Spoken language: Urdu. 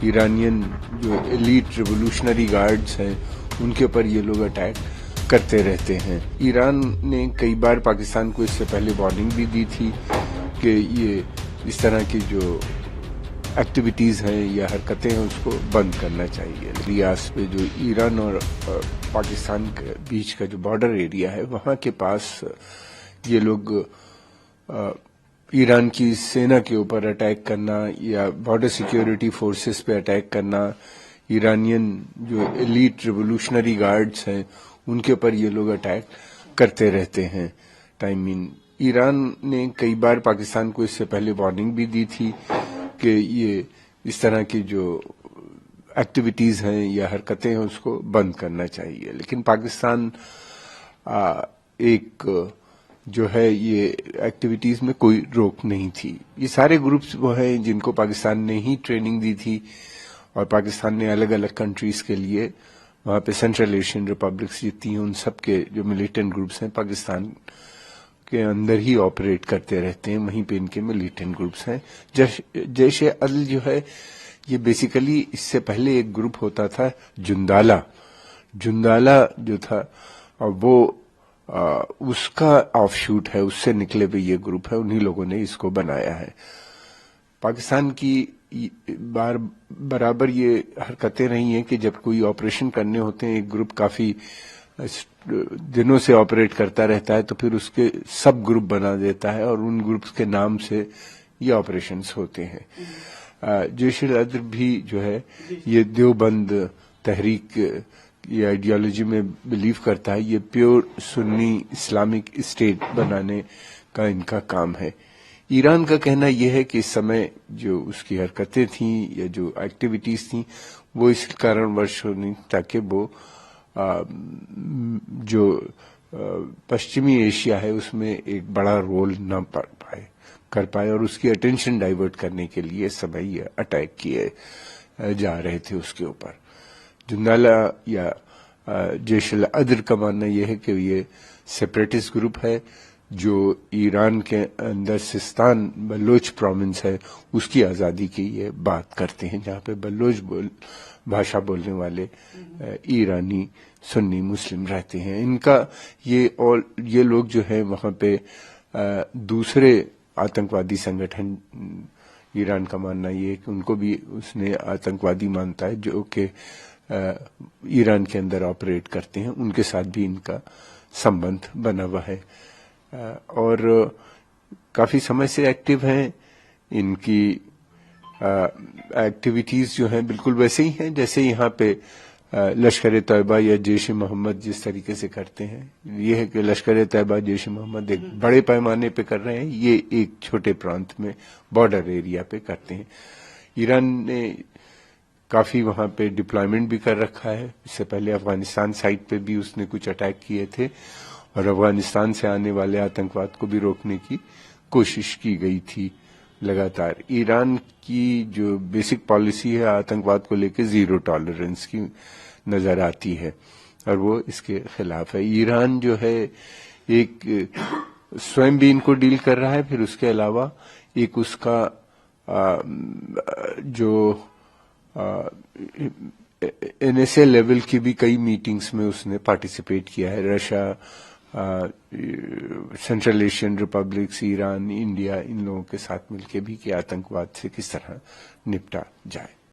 ایرانین جو ایلیٹ ریولوشنری گارڈز ہیں ان کے اوپر یہ لوگ اٹیک کرتے رہتے ہیں۔ ایران نے کئی بار پاکستان کو اس سے پہلے وارننگ بھی دی تھی کہ یہ اس طرح کی جو ایکٹیویٹیز ہیں یا حرکتیں ہیں اس کو بند کرنا چاہیے۔ ریاض پہ جو ایران اور پاکستان کے بیچ کا جو بارڈر ایریا ہے وہاں کے پاس یہ لوگ ایران کی سینا کے اوپر اٹیک کرنا یا بارڈر سیکیورٹی فورسز پہ اٹیک کرنا، ایرانین جو ایلیٹ ریولوشنری گارڈز ہیں ان کے اوپر یہ لوگ اٹیک کرتے رہتے ہیں۔ ایران نے کئی بار پاکستان کو اس سے پہلے وارننگ بھی دی تھی کہ یہ اس طرح کی جو ایکٹیویٹیز ہیں یا حرکتیں ہیں اس کو بند کرنا چاہیے، لیکن پاکستان ایک جو ہے یہ ایکٹیویٹیز میں کوئی روک نہیں تھی۔ یہ سارے گروپس وہ ہیں جن کو پاکستان نے ہی ٹریننگ دی تھی اور پاکستان نے الگ الگ کنٹریز کے لیے وہاں پہ سینٹرل ایشین ریپبلکس جتنی ہیں ان سب کے جو ملیٹنٹ گروپس ہیں پاکستان کے اندر ہی آپریٹ کرتے رہتے ہیں، وہیں پہ ان کے ملیٹنٹ گروپس ہیں۔ جیش عدل جو ہے یہ بیسیکلی اس سے پہلے ایک گروپ ہوتا تھا جندالہ جو تھا، اور وہ اس کا آف شوٹ ہے، اس سے نکلے ہوئے یہ گروپ ہے، انہی لوگوں نے اس کو بنایا ہے۔ پاکستان کی برابر یہ حرکتیں رہی ہیں کہ جب کوئی آپریشن کرنے ہوتے ہیں ایک گروپ کافی دنوں سے آپریٹ کرتا رہتا ہے تو پھر اس کے سب گروپ بنا دیتا ہے اور ان گروپس کے نام سے یہ آپریشنز ہوتے ہیں۔ جیش العدل بھی جو ہے یہ دیوبند تحریک یہ آئیڈیالوجی میں بلیو کرتا ہے، یہ پیور سنی اسلامک اسٹیٹ بنانے کا ان کا کام ہے۔ ایران کا کہنا یہ ہے کہ اس سمے جو اس کی حرکتیں تھیں یا جو ایکٹیویٹیز تھیں وہ اس کارن ورش ہونی تاکہ وہ جو پشچمی ایشیا ہے اس میں ایک بڑا رول نہ کر پائے اور اس کی اٹینشن ڈائیورٹ کرنے کے لیے سبھی یہ اٹیک کیے جا رہے تھے اس کے اوپر۔ جندالہ یا جیش العدل کا ماننا یہ ہے کہ یہ سیپریٹسٹ گروپ ہے جو ایران کے اندر سستان بلوچ پروونس ہے اس کی آزادی کی یہ بات کرتے ہیں، جہاں پہ بلوچ بھاشا بولنے والے ایرانی سنی مسلم رہتے ہیں۔ ان کا یہ لوگ جو ہیں وہاں پہ دوسرے آتنکوادی سنگٹھن، ایران کا ماننا یہ ہے کہ ان کو بھی اس نے آتنکوادی مانتا ہے جو کہ ایران کے اندر آپریٹ کرتے ہیں، ان کے ساتھ بھی ان کا سمبند بنا ہوا ہے اور کافی سمے سے ایکٹیو ہیں۔ ان کی ایکٹیویٹیز جو ہیں بالکل ویسے ہی ہیں جیسے یہاں پہ لشکر طیبہ یا جیش محمد جس طریقے سے کرتے ہیں۔ یہ ہے کہ لشکر طیبہ جیش محمد ایک بڑے پیمانے پہ کر رہے ہیں، یہ ایک چھوٹے پرانت میں بارڈر ایریا پہ کرتے ہیں۔ ایران نے کافی وہاں پہ ڈپلائمنٹ بھی کر رکھا ہے، اس سے پہلے افغانستان سائٹ پہ بھی اس نے کچھ اٹیک کیے تھے اور افغانستان سے آنے والے آتنکواد کو بھی روکنے کی کوشش کی گئی تھی لگاتار۔ ایران کی جو بیسک پالیسی ہے آتنکواد کو لے کے زیرو ٹالرنس کی نظر آتی ہے اور وہ اس کے خلاف ہے۔ ایران جو ہے ایک سوئم بھی ان کو ڈیل کر رہا ہے، پھر اس کے علاوہ ایک اس کا جو این ایس اے لیول کی بھی کئی میٹنگز میں اس نے پارٹیسپیٹ کیا ہے۔ Russia, central Asian republics, Iran, India, ان لوگوں کے ساتھ مل کے بھی کہ آتنکواد سے کس طرح نپٹا جائے۔